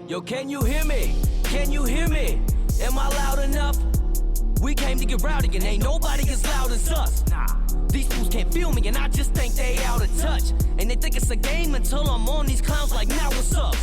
Yo, can you hear me? Can you hear me? Am I loud enough? We came to get rowdy and ain't nobody as loud as us. These fools can't feel me and I just think they out of touch. And they think it's a game until I'm on these clowns like, now what's up?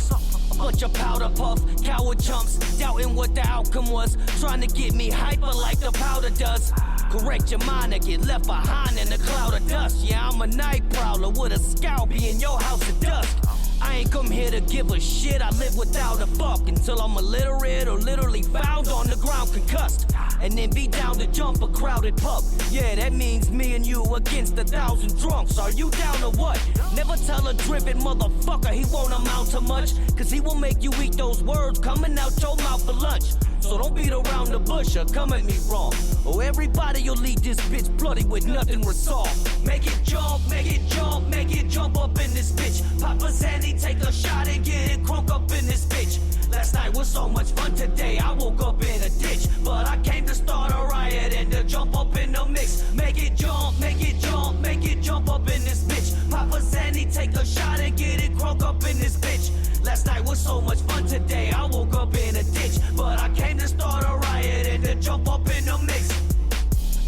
A bunch of powder puff, coward chumps, doubting what the outcome was, trying to get me hyper like the powder does. Correct your mind or get left behind in a cloud of dust. Yeah, I'm a night prowler with a scalpel in your house at dusk. I ain't come here to give a shit, I live without a fuck until I'm illiterate or literally found on the ground concussed. And then be down to jump a crowded pub. Yeah, that means me and you against 1,000 drunks. Are you down or what? Never tell a driven motherfucker he won't amount to much, cause he will make you eat those words coming out your mouth for lunch. So don't beat around the bush or come at me wrong, or everybody you'll leave this bitch bloody with nothing resolved. Make it jump, make it jump, make it jump up in this bitch. Papa Sandy, take a shot and get it crunk up in this bitch. Last night was so much fun, today I woke up in a ditch. But I came to start a riot and to jump up in the mix. Make it jump, make it jump, make it jump up in this bitch. Papa Sandy, take a shot and get it crunk up in this bitch. Last night was so much fun, today I woke up in a ditch. But I came to start a riot and to jump up in the mix.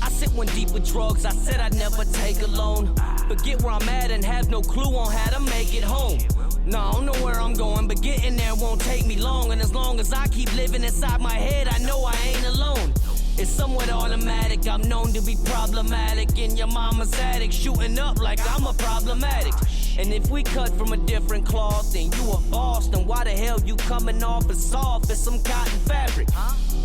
I sit one deep with drugs, I said I'd never take a loan. But get where I'm at and have no clue on how to make it home. No, I don't know where I'm going, but getting there won't take me long. And as long as I keep living inside my head, I know I ain't alone. It's somewhat automatic, I'm known to be problematic. In your mama's attic, shooting up like I'm a problematic. And if we cut from a different cloth and you a boss, then why the hell you coming off as soft as some cotton fabric?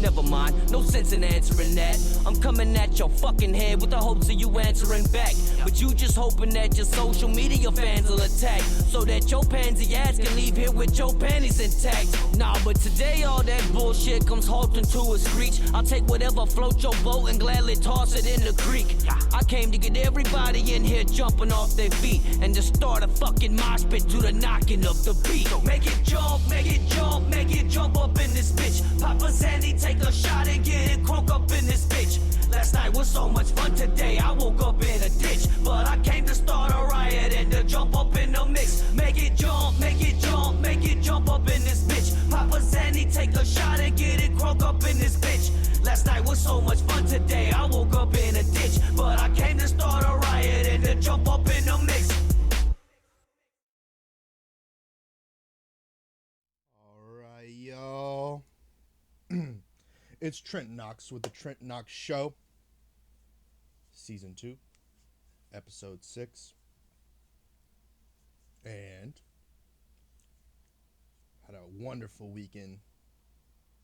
Never mind, no sense in answering that. I'm coming at your fucking head with the hopes of you answering back. But you just hoping that your social media fans will attack, so that your pansy ass can leave here with your panties intact. Nah, but today all that bullshit comes halting to a screech. I'll take whatever float your boat and gladly toss it in the creek. I came to get everybody in here jumping off their feet and to start a fucking mosh pit to the knocking of the beat. Make it jump, make it jump, make it jump up in this bitch. Papa Sandy, take a shot and get it crunk up in this bitch. Last night was so much fun, today I woke up in a ditch. But I came to start a riot and to jump up in the mix. Make it jump, make it jump, make it jump up in this bitch. Papa Sandy, take a shot and get it crunk up in this bitch. Last night was so much fun, today I woke up in a ditch. But I came to start a riot and to jump up in the mix. Alright, y'all. It's Trent Knox with the Trent Knox Show. Season 2, Episode 6. And had a wonderful weekend,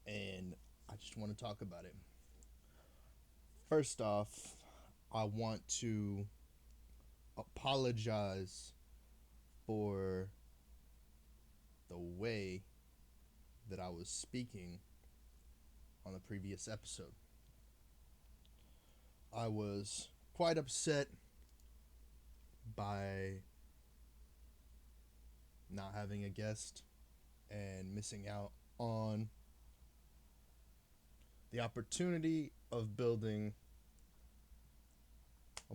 and I just want to talk about it. First off, I want to apologize for the way that I was speaking on the previous episode. I was quite upset by not having a guest and missing out on the opportunity of building a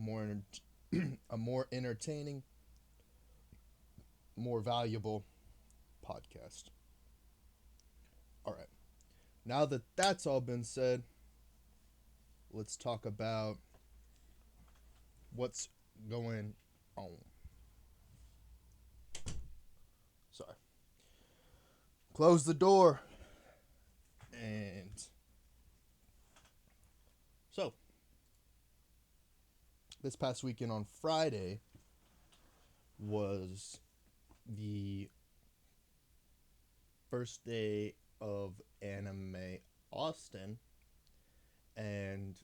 more entertaining, more valuable podcast. All right. Now that that's all been said, let's talk about what's going on. Sorry. Close the door. And so, this past weekend on Friday was the first day of Anime Austin, and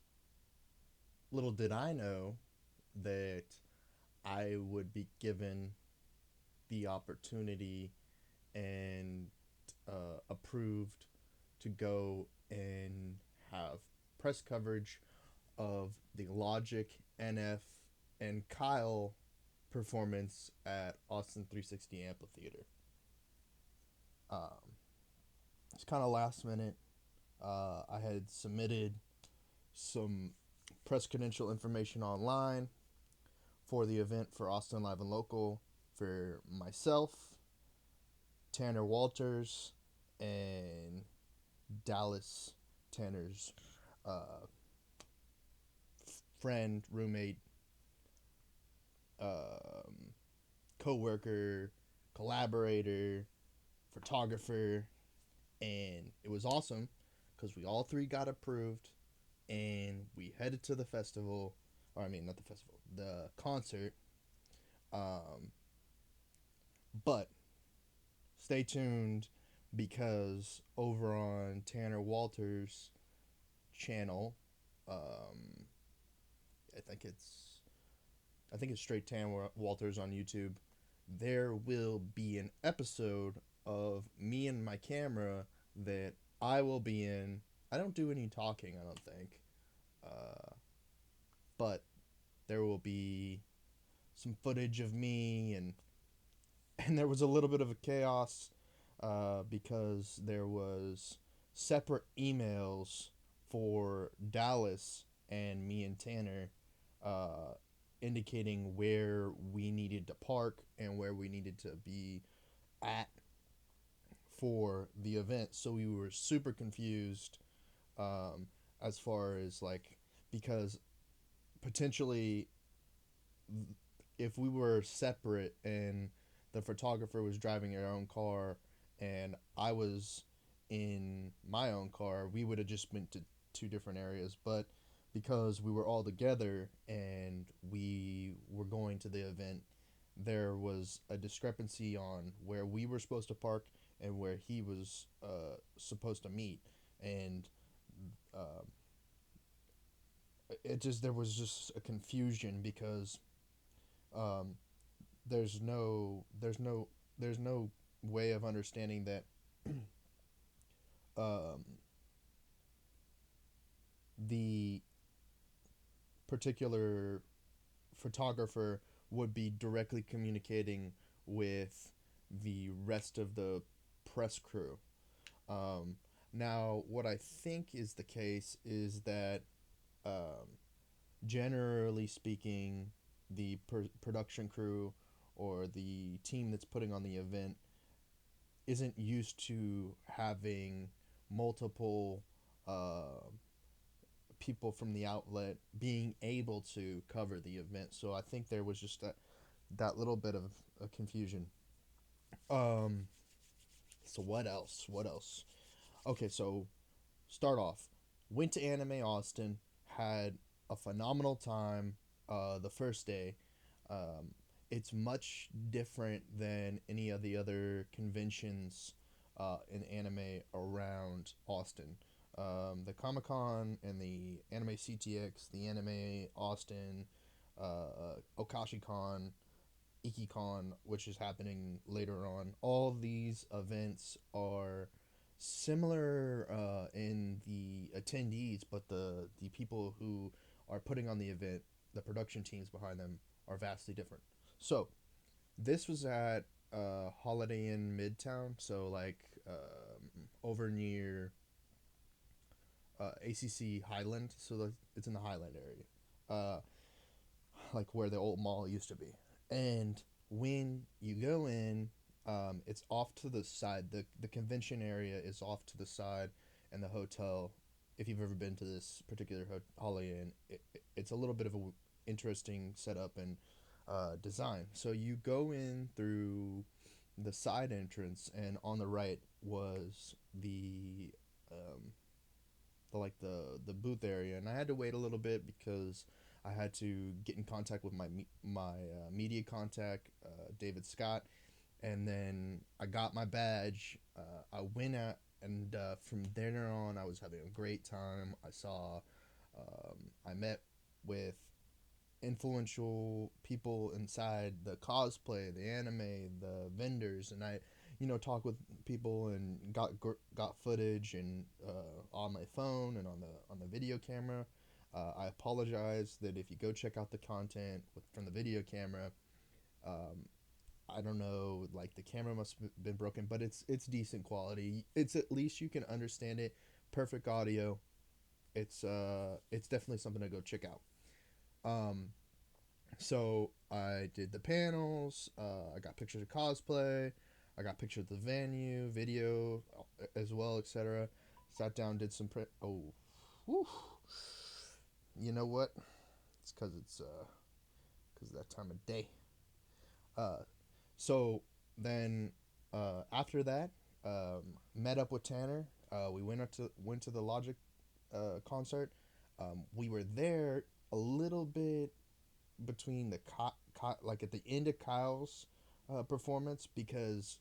little did I know that I would be given the opportunity and approved to go and have press coverage of the Logic, NF, and Kyle performance at Austin 360 Amphitheater. It's kind of last minute. I had submitted some press credential information online for the event for Austin Live and Local for myself, Tanner Walters, and Dallas Tanner's friend, roommate, um, co-worker, collaborator, photographer, and it was awesome because we all three got approved, and we headed to the festival, or I mean not the festival, the concert. Um, but stay tuned because over on Tanner Walters' channel, um, I think it's I think it's straight Tanner Walters on YouTube. There will be an episode of me and my camera that I will be in. I don't do any talking, I don't think, but there will be some footage of me, and there was a little bit of a chaos because there was separate emails for Dallas and me and Tanner uh, indicating where we needed to park and where we needed to be at for the event. So we were super confused um, as far as like, because potentially if we were separate and the photographer was driving her own car and I was in my own car, we would have just been to two different areas. But because we were all together and we were going to the event, there was a discrepancy on where we were supposed to park and where he was supposed to meet. And uh, there was just a confusion because um, there's no way of understanding that um, the particular photographer would be directly communicating with the rest of the press crew. Um, Now, what I think is the case is that, um, generally speaking, the production crew or the team that's putting on the event isn't used to having multiple uh, people from the outlet being able to cover the event. So I think there was just that little bit of a confusion. Um, so what else? What else? Okay, so start off. Went to Anime Austin, had a phenomenal time the first day. Um, it's much different than any of the other conventions in anime around Austin. The Comic Con and the Anime CTX, the Anime Austin, Okashi Con, IkiCon, which is happening later on. All these events are similar in the attendees, but the people who are putting on the event, the production teams behind them, are vastly different. So this was at Holiday Inn Midtown, so like over near ACC Highland, so it's in the Highland area. Like where the old mall used to be. And when you go in, it's off to the side. The convention area is off to the side, and the hotel. If you've ever been to this particular Holiday Inn, it's a little bit of a interesting setup and design. So you go in through the side entrance, and on the right was the booth area, and I had to wait a little bit because I had to get in contact with my media contact, David Scott, and then I got my badge. I went out, and from there on, I was having a great time. I met with influential people inside the cosplay, the anime, the vendors, and I, talked with people and got footage and on my phone and on the video camera. I apologize that if you go check out the content from the video camera, um, I don't know, like the camera must have been broken, but it's decent quality. It's at least you can understand it. Perfect audio. It's definitely something to go check out. Um, so I did the panels. I got pictures of cosplay. I got pictures of the venue, video as well, etc. Sat down, did some whew. You know what? It's because that time of day. Uh, so then after that, met up with Tanner. We went to the Logic concert. We were there a little bit between like at the end of Kyle's performance because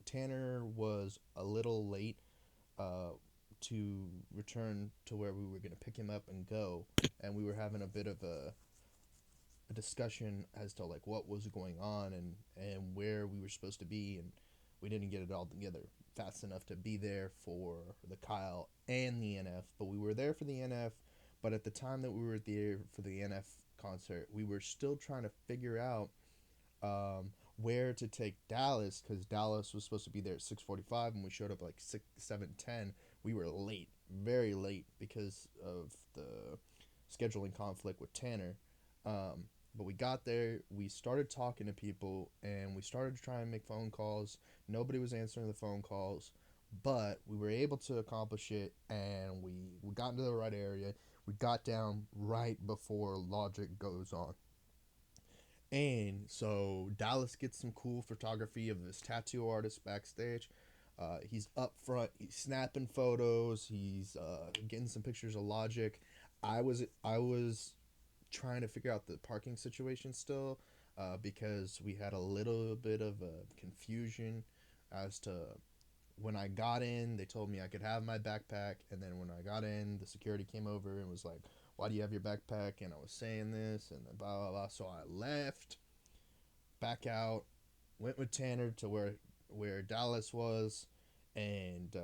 Tanner was a little late uh, to return to where we were going to pick him up and go, and we were having a bit of a discussion as to like what was going on and where we were supposed to be, and we didn't get it all together fast enough to be there for the Kyle and the NF, but we were there for the NF. But at the time that we were there for the NF concert, we were still trying to figure out where to take Dallas because Dallas was supposed to be there at 6:45, and we showed up like 7:10. We were late, very late because of the scheduling conflict with Tanner. But we got there, we started talking to people, and we started trying to make phone calls. Nobody was answering the phone calls, but we were able to accomplish it, and we got into the right area. We got down right before Logic goes on. And so Dallas gets some cool photography of this tattoo artist backstage. He's up front. He's snapping photos. He's getting some pictures of Logic. I was trying to figure out the parking situation still because we had a little bit of a confusion as to when I got in. They told me I could have my backpack, and then when I got in, the security came over and was like, "Why do you have your backpack?" And I was saying this and blah blah blah. So I left, back out, went with Tanner to where Dallas was, and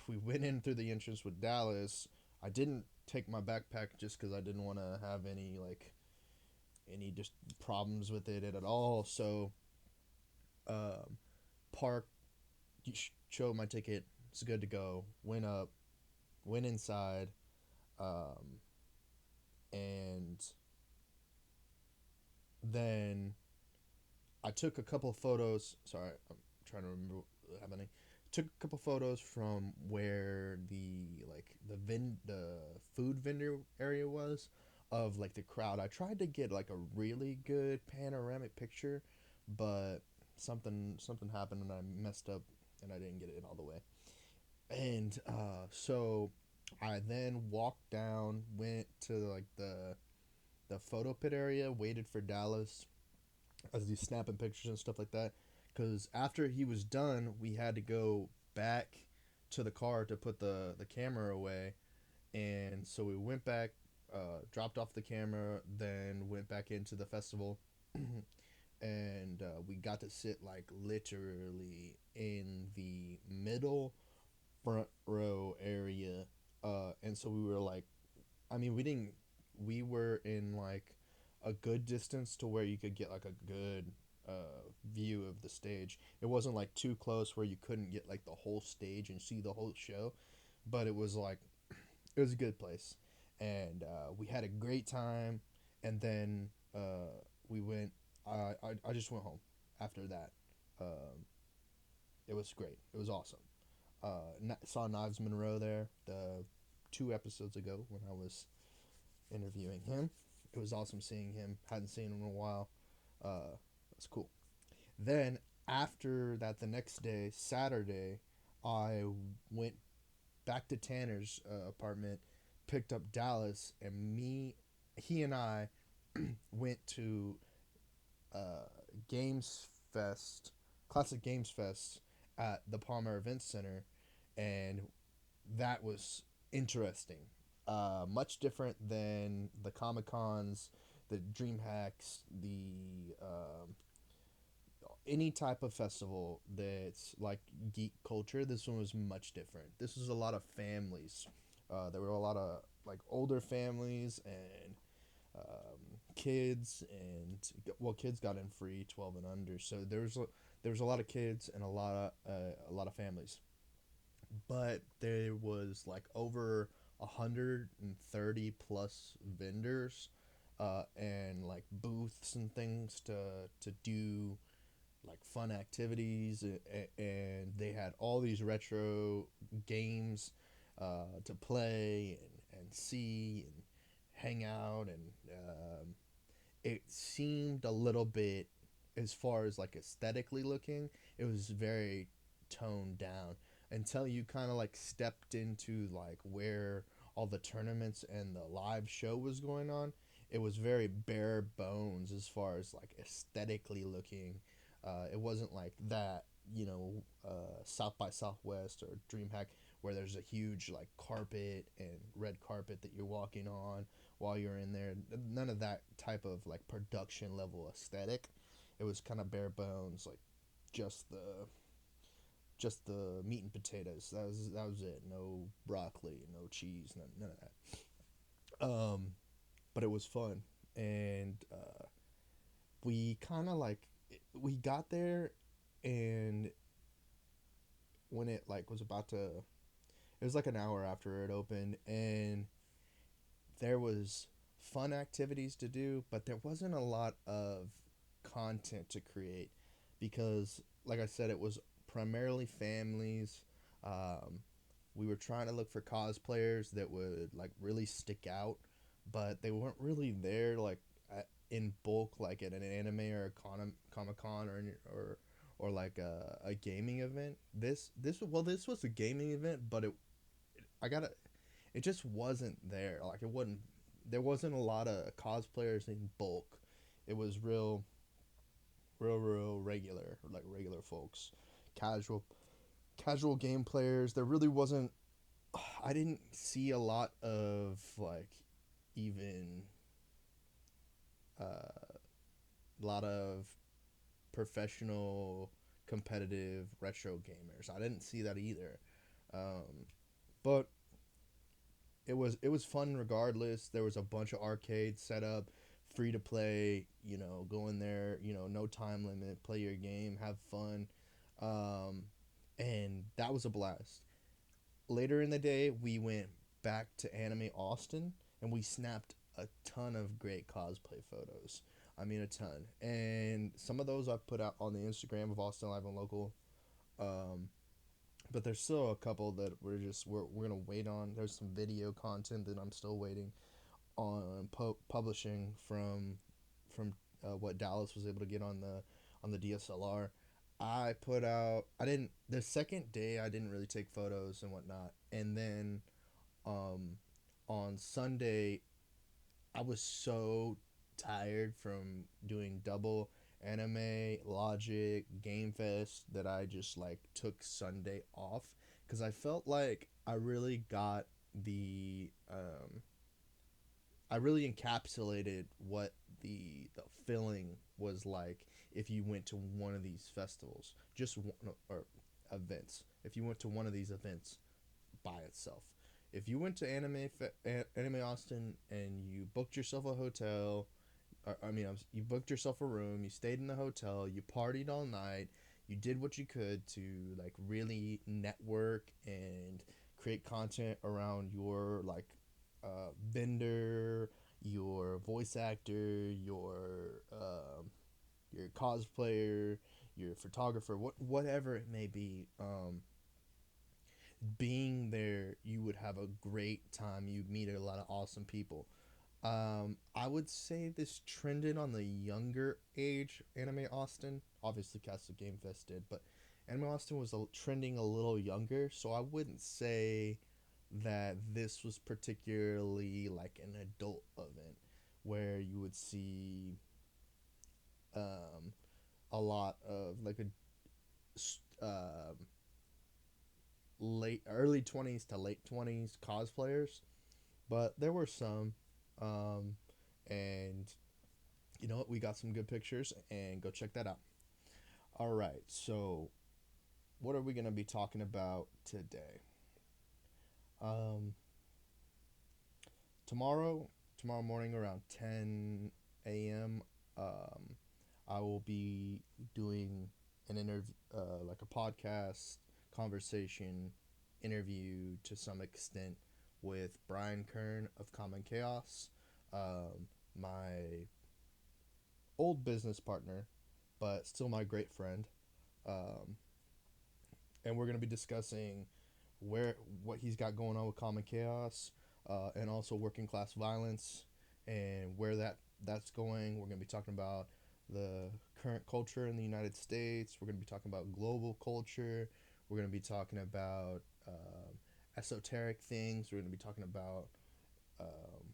we went in through the entrance with Dallas. I didn't take my backpack just because I didn't want to have any just problems with it at all. So, um, park, showed my ticket. It's good to go. Went up, went inside, um, and then I took a couple of photos. Sorry, I'm trying to remember what happening. Took a couple photos from where the food vendor area was of like the crowd. I tried to get like a really good panoramic picture, but something happened and I messed up and I didn't get it all the way. And so I then walked down, went to like the photo pit area, waited for Dallas as he's snapping pictures and stuff like that. Because after he was done, we had to go back to the car to put the camera away. And so we went back, dropped off the camera, then went back into the festival. And we got to sit like literally in the middle front row area. And so we were like, I mean, we were in like a good distance to where you could get like a good view of the stage. It wasn't like too close where you couldn't get like the whole stage and see the whole show, but it was like it was a good place, and we had a great time. And then we went. I just went home after that. Um, it was great. It was awesome. Saw Knives Monroe there the 2 episodes ago when I was interviewing him. It was awesome seeing him. Hadn't seen him in a while. It was cool. Then after that, the next day, Saturday, I went back to Tanner's apartment, picked up Dallas, and he and I went to Games Fest, Classic Games Fest at the Palmer Events Center, and that was interesting. Much different than the Comic Cons, the Dream Hacks, the any type of festival that's like geek culture. This one was much different. This was a lot of families. There were a lot of like older families and kids, and well, kids got in free, 12 and under. So there was a lot of kids and a lot of families. But there was like over 130 plus vendors and like booths and things to do like fun activities, and they had all these retro games to play and see and hang out, and it seemed a little bit, as far as like aesthetically looking, it was very toned down until you kind of like stepped into like where all the tournaments and the live show was going on. It was very bare bones as far as like aesthetically looking. It wasn't like that, South by Southwest or DreamHack, where there's a huge like carpet and red carpet that you're walking on while you're in there. None of that type of like production level aesthetic. It was kind of bare bones, like just the just the meat and potatoes. That was it. No broccoli, no cheese, none of that. But it was fun, and we kind of like we got there, and when it like was about to, it was like an hour after it opened, and there was fun activities to do, but there wasn't a lot of content to create because, like I said, it was primarily families. Um, we were trying to look for cosplayers that would like really stick out, but they weren't really there like in bulk, like at an anime or a comic con or like a gaming event. This was a gaming event, but I gotta it just wasn't there. Like it wasn't there wasn't a lot of cosplayers in bulk. It was real regular, like regular folks, casual casual game players. There really wasn't. I didn't see a lot of like even a lot of professional competitive retro gamers. I didn't see that either. But it was fun regardless. There was a bunch of arcades set up, free to play. Go in there. No time limit. Play your game. Have fun, um, and that was a blast. Later in the day, we went back to Anime Austin, and we snapped a ton of great cosplay photos. I mean, a ton, and some of those I've put out on the Instagram of Austin Live and Local. Um, but there's still a couple that we're gonna wait on. There's some video content that I'm still waiting on publishing from what Dallas was able to get on the DSLR. I put out. I didn't. The second day, I didn't really take photos and whatnot, and then um, on Sunday, I was so tired from doing double anime, logic, game fest that I just like took Sunday off because I felt like I really encapsulated what the feeling was like if you went to one of these festivals, just one or events. If you went to one of these events by itself. If you went to Anime Austin and you booked yourself a hotel, you booked yourself a room, you stayed in the hotel, you partied all night, you did what you could to like really network and create content around your like vendor, your voice actor, your cosplayer, your photographer, whatever it may be. Being there, you would have a great time. You'd meet a lot of awesome people. I would say this trended on the younger age Anime Austin. Obviously, Castle Game Fest did, but Anime Austin was trending a little younger, so I wouldn't say that this was particularly like an adult event where you would see um, a lot of like late early 20s to late 20s cosplayers, but there were some, um, and you know what, we got some good pictures, and go check that out. All right, so what are we going to be talking about today? um, tomorrow morning around 10 a.m. I will be doing an interview, like a podcast conversation interview to some extent with Brian Kern of Common Chaos, my old business partner, but still my great friend. Um, and we're going to be discussing where what he's got going on with Common Chaos, and also working class violence, and where that's going. We're going to be talking about the current culture in the United States. We're going to be talking about global culture. We're going to be talking about esoteric things. We're going to be talking about um,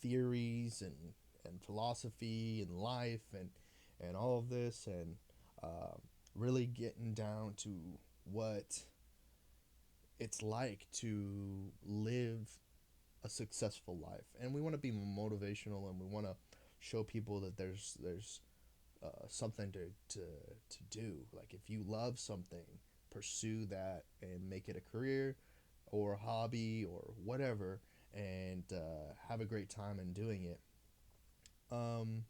theories and philosophy and life and all of this, and really getting down to what it's like to live a successful life. And we want to be motivational, and we want to show people that there's something to do. Like, if you love something, pursue that and make it a career or a hobby or whatever, and have a great time in doing it. Um,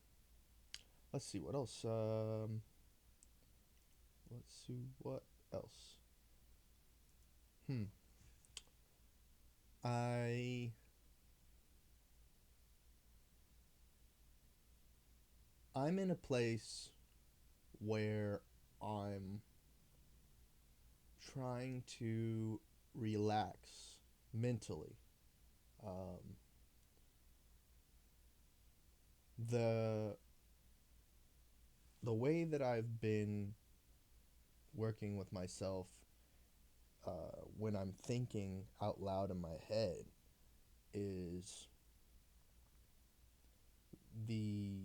let's see what else. Let's see what else. Hmm. I I'm in a place where I'm trying to relax mentally. Um, the the way that I've been working with myself, when I'm thinking out loud in my head, is the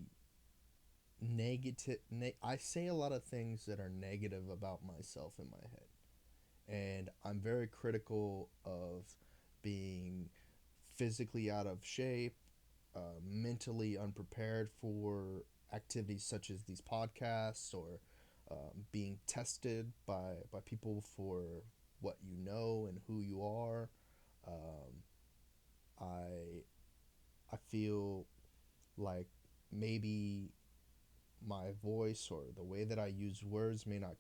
I say a lot of things that are negative about myself in my head, and I'm very critical of being physically out of shape, mentally unprepared for activities such as these podcasts, or being tested by people for what you know and who you are. Um, I I feel like maybe my voice or the way that I use words may not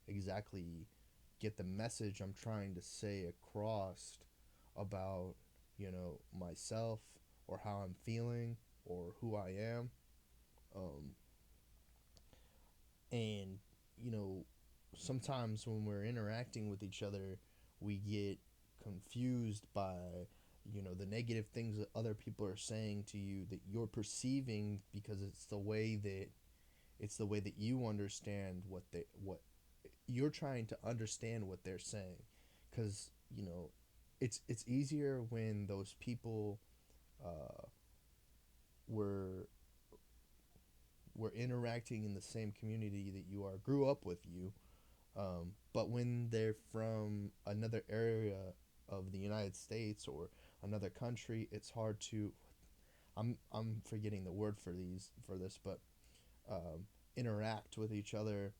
exactly get the message I'm trying to say across about, myself, or how I'm feeling, or who I am. Um, and, you know, sometimes when we're interacting with each other, we get confused by, the negative things that other people are saying to you that you're perceiving, because it's the way that you understand what you're trying to understand what they're saying. Because, it's easier when those people uh, were were interacting in the same community that you grew up with you. But when they're from another area of the United States or another country, it's hard to. I'm forgetting the word for this, but interact with each other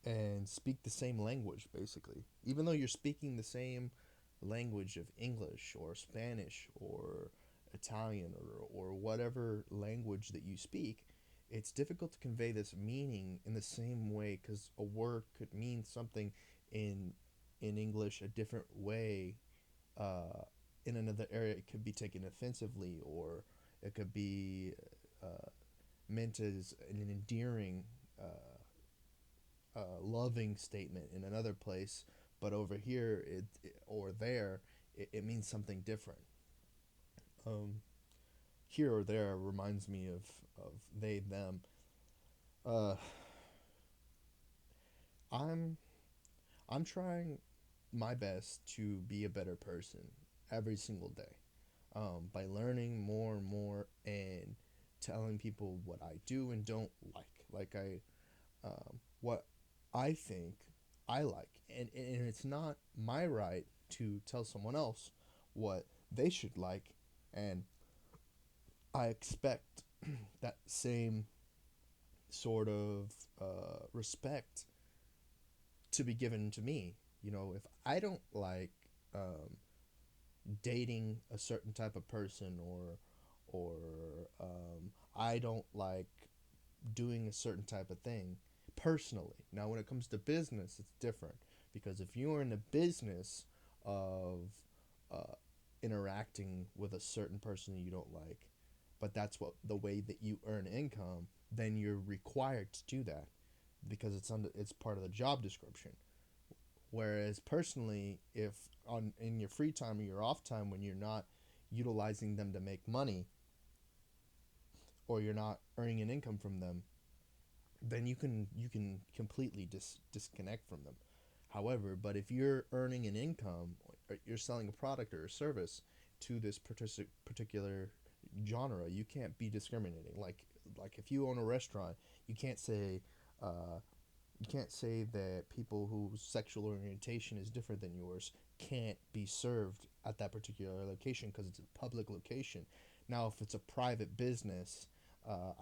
and speak the same language, basically. Even though you're speaking the same language of English or Spanish or Italian, or whatever language that you speak, it's difficult to convey this meaning in the same way, because a word could mean something in in English a different way. Uh, in another area, it could be taken offensively, or it could be uh, meant as an endearing, loving statement in another place, but over here, or there, it means something different. Um, Here or there reminds me of they them. Uh, I'm I'm trying my best to be a better person every single day, by learning more and more, and telling people what I do and don't like. What I think I like, and it's not my right to tell someone else what they should like, and I expect that same sort of respect to be given to me. If I don't like um, dating a certain type of person, or I don't like doing a certain type of thing personally. Now, when it comes to business, it's different, because if you're in the business of uh, interacting with a certain person that you don't like, but that's what the way that you earn income, then you're required to do that because it's part of the job description. Whereas personally, if on in your free time or your off time when you're not utilizing them to make money or you're not earning an income from them, then you can completely disconnect from them. However, but if you're earning an income or you're selling a product or a service to this particular genre, you can't be discriminating. Like if you own a restaurant, you can't say uh, you can't say that people whose sexual orientation is different than yours can't be served at that particular location because it's a public location. Now, if it's a private business,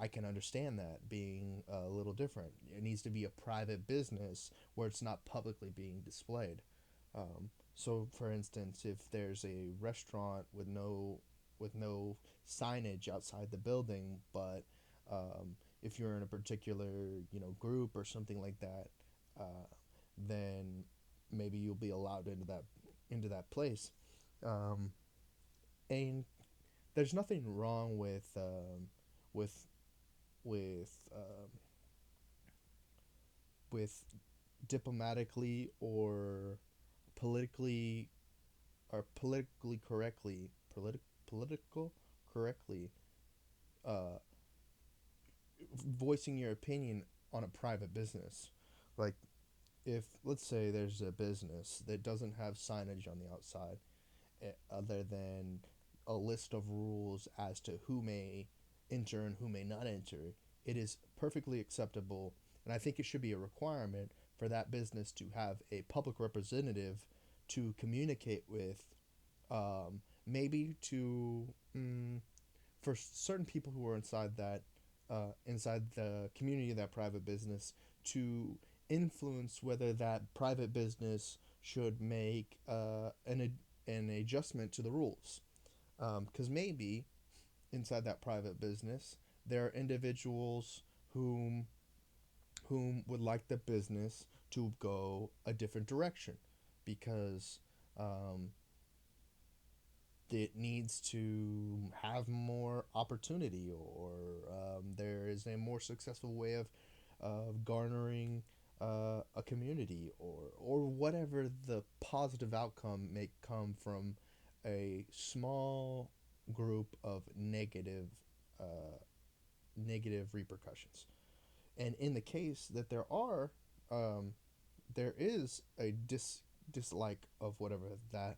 I can understand that being a little different. It needs to be a private business where it's not publicly being displayed. So, for instance, if there's a restaurant with no signage outside the building, but if you're in a particular group or something like that, uh, then maybe you'll be allowed into that place. Um, and there's nothing wrong with with with diplomatically politically politically correctly political correctly uh, voicing your opinion on a private business. Like if let's say there's a business that doesn't have signage on the outside, other than a list of rules as to who may enter and who may not enter, it is perfectly acceptable, and I think it should be a requirement for that business to have a public representative to communicate with, maybe to for certain people who are inside the community of that private business to influence whether that private business should make an adjustment to the rules. Because maybe inside that private business there are individuals whom would like the business to go a different direction because um, it needs to have more opportunity, or there is a more successful way of garnering a community, or whatever the positive outcome may come from a small group of uh, negative repercussions. And in the case that um, there is a dislike of whatever that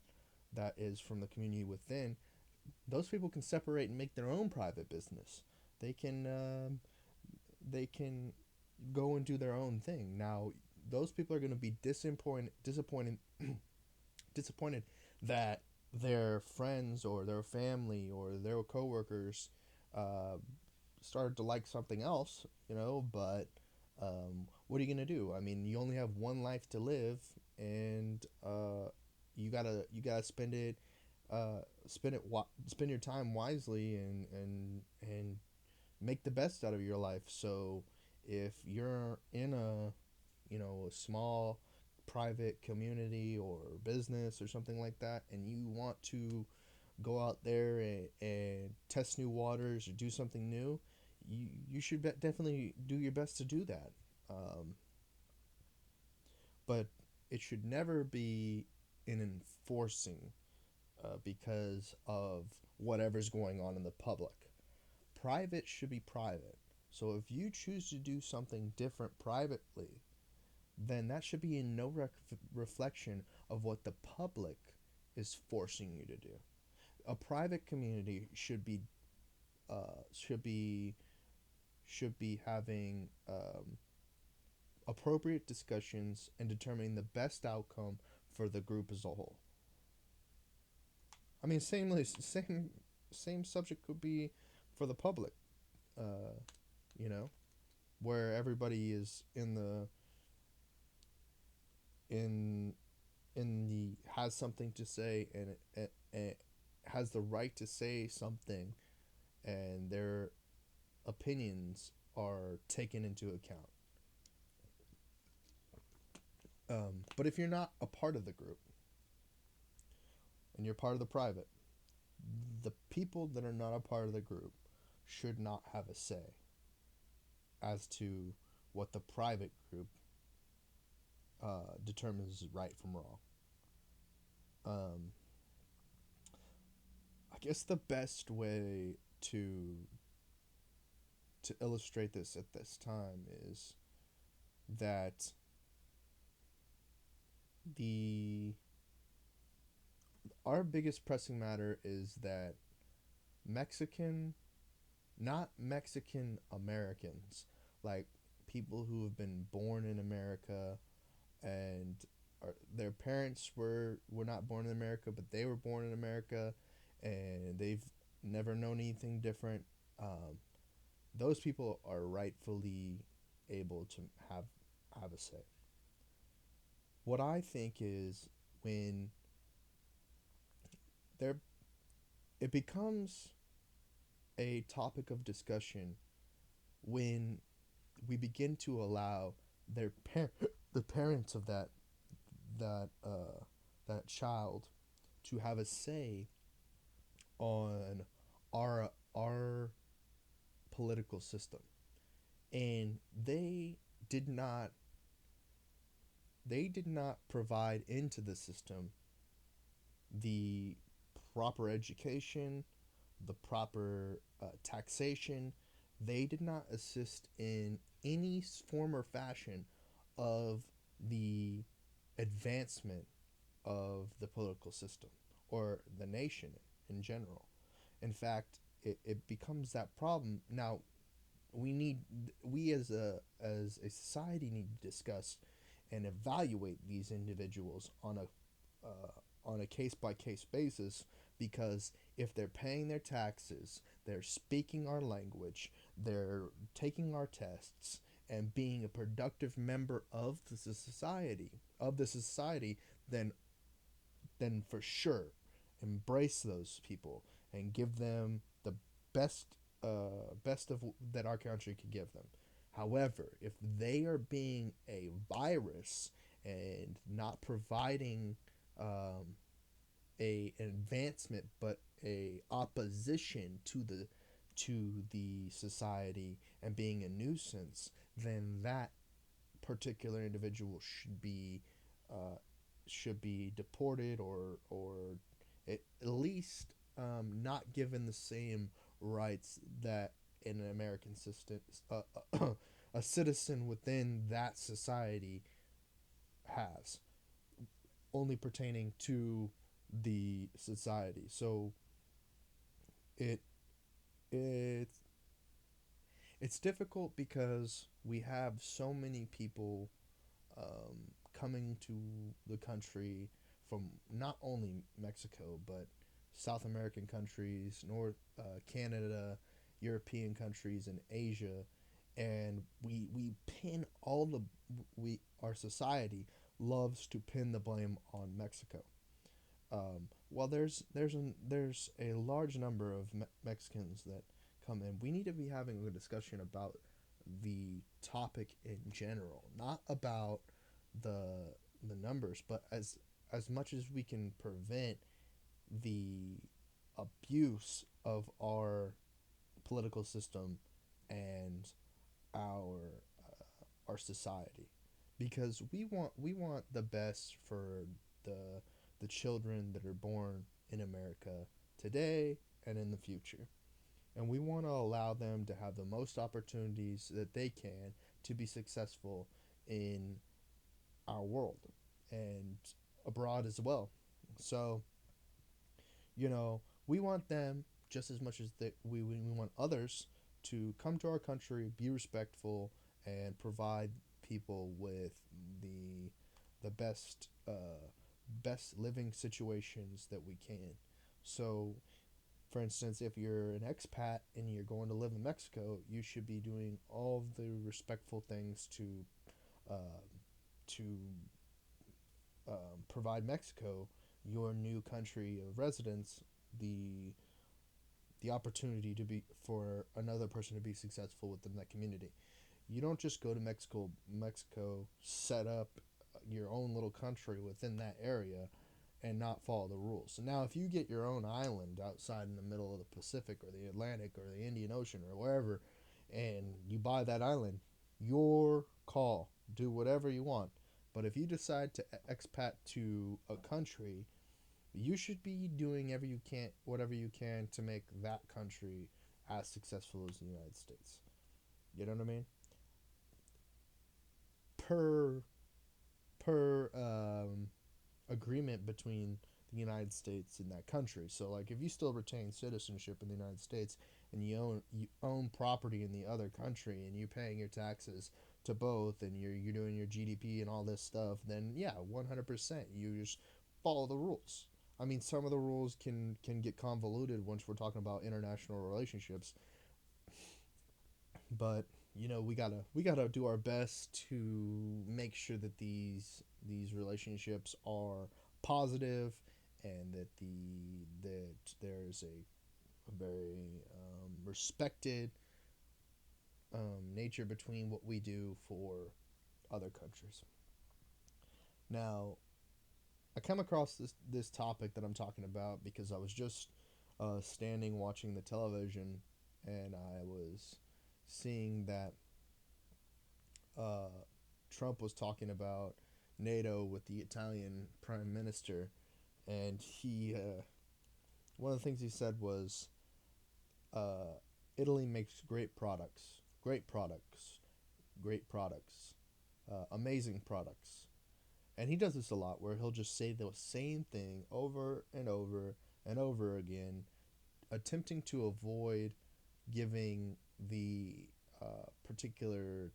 is from the community within, those people can separate and make their own private business. They can they can go and do their own thing. Now, those people are going to be disappointed that their friends or their family or their coworkers uh, started to like something else, but what are you gonna do? I mean, you only have one life to live, and you gotta spend your time wisely, and make the best out of your life. So if you're in a small private community or business or something like that, and you want to go out there and test new waters or do something new, you should definitely do your best to do that. Um, but it should never be an enforcing because of whatever's going on in the public. Private should be private. So if you choose to do something different privately, then that should be in no reflection of what the public is forcing you to do. A private community should be having appropriate discussions and determining the best outcome for the group as a whole. I mean, same subject could be for the public. Uh, you know, where everybody is in the has something to say, and it has the right to say something, and their opinions are taken into account. But if you're not a part of the group and you're part of the private, the people that are not a part of the group should not have a say. as to what the private group determines is right from wrong. Um, I guess the best way to illustrate this at this time is that the our biggest pressing matter is that Mexican, not Mexican Americans, like people who have been born in America and their parents were not born in America, but they were born in America, and they've never known anything different. Um, those people are rightfully able to have a say. What I think is when there it becomes a topic of discussion when we begin to allow the parents of that that child to have a say on our political system, and did not they did not provide into the system the proper education, the proper taxation. They did not assist in any form or fashion of the advancement of the political system or the nation in general. In fact, it becomes that problem. Now, we as a society need to discuss and evaluate these individuals on a case by case basis, because if they're paying their taxes, they're speaking our language, they're taking our tests and being a productive member of the society, then for sure embrace those people and give them the best best of that our country could give them. However, if they are being a virus and not providing um, an advancement but a opposition to the society and being a nuisance, then that particular individual uh, should be deported, or at least not given the same rights that an American system, a citizen within that society has, only pertaining to the society. So it it's it's difficult because we have so many people coming to the country from not only Mexico but South American countries, North Canada, European countries, and Asia, and we pin all the we our society loves to pin the blame on Mexico. While there's a large number of Mexicans that come in, we need to be having a discussion about the topic in general, not about the the numbers, but as much as we can prevent the abuse of our political system and our our society, because we want the best for the the children that are born in America today and in the future, and we want to allow them to have the most opportunities that they can to be successful in our world and abroad as well. So, we want them just as much as that we want others to come to our country, be respectful, and provide people with the the best living situations that we can. So, for instance, if you're an expat and you're going to live in Mexico, you should be doing all of the respectful things uh, to provide Mexico, your new country of residence, the the opportunity to be for another person to be successful within that community. You don't just go to Mexico, set up your own little country within that area and not follow the rules. So now if you get your own island outside in the middle of the Pacific or the Atlantic or the Indian Ocean or wherever, and you buy that island, your call. Do whatever you want. But if you decide to expat to a country, you should be doing whatever you can to make that country as successful as the United States. You know what I mean? Per per agreement between the United States and that country. So like if you still retain citizenship in the United States and you own property in the other country and you're paying your taxes to both and you're doing your GDP and all this stuff, then yeah, 100% you just follow the rules. I mean, some of the rules can get convoluted once we're talking about international relationships, but we gotta do our best to make sure that these relationships are positive, and that there's a very respected nature between what we do for other countries. Now, I come across this topic that I'm talking about because I was just standing watching the television, and I was seeing that uh, Trump was talking about NATO with the Italian Prime Minister, and he one of the things he said was, uh, Italy makes great products, great products, amazing products. And he does this a lot where he'll just say the same thing over and over and over again, attempting to avoid giving the particular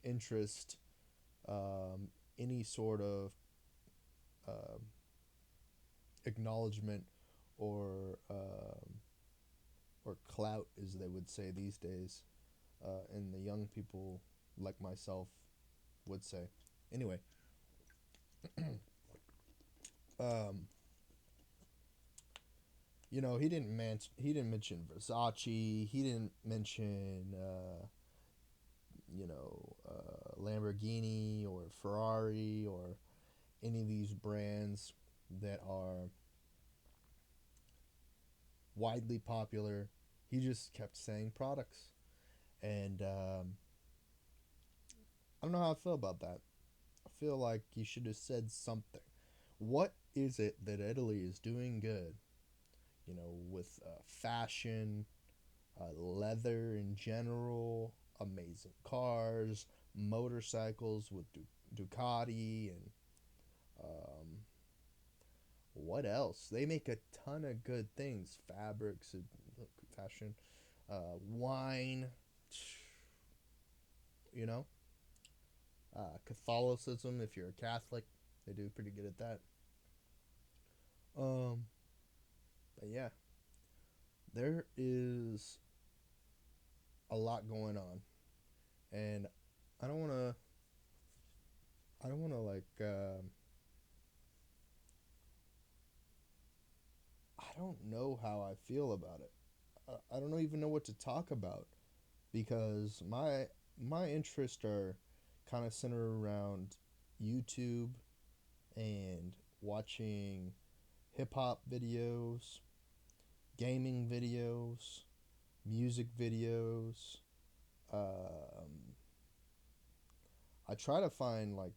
interest any sort of uh, acknowledgement or clout, as they would say these days, and the young people like myself would say. Anyway, um, he didn't mention Versace. He didn't mention Lamborghini or Ferrari or any of these brands that are widely popular. He just kept saying products, and I don't know how I feel about that. I feel like you should have said something. What is it that Italy is doing good? With fashion, leather in general, amazing cars, motorcycles with Ducati, and um, what else? They make a ton of good things, fabrics, fashion, wine, you know, Catholicism. If you're a Catholic, they do pretty good at that. Um, but yeah, there is a lot going on, and I don't want to. I don't want to I don't know how I feel about it. I don't even know what to talk about because my interests are kind of centered around YouTube and watching hip hop videos, gaming videos, music videos. Um, I try to find like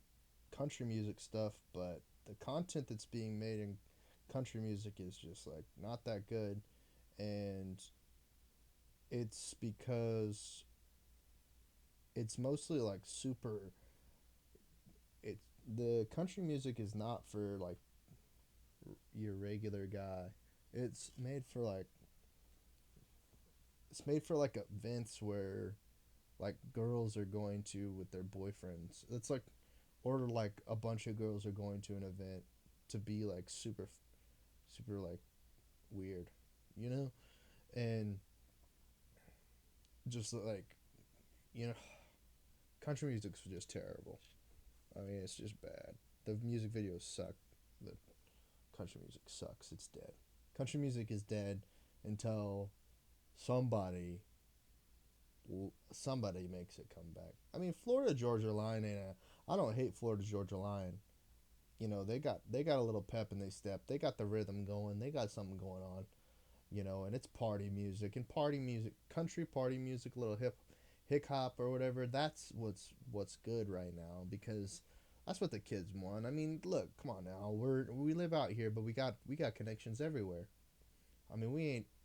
country music stuff, but the content that's being made in country music is just like not that good, and it's because it's mostly like super. It's the country music is not for like your regular guy. It's made for like it's made for like events where like girls are going to with their boyfriends. It's like, or like a bunch of girls are going to an event to be like super like weird, you know? And just like, you know, country music's just terrible. I mean, it's just bad. The music videos suck. The country music sucks. It's dead. Country music is dead until somebody somebody makes it come back. I mean, Florida Georgia Line ain't I don't hate Florida Georgia Line. They got a little pep in their step. They got the rhythm going. They got something going on. and it's party music and party music, country party music, little hip hop or whatever. That's what's good right now because that's what the kids want. I mean, look, come on now. We live out here, but we got connections everywhere. I mean,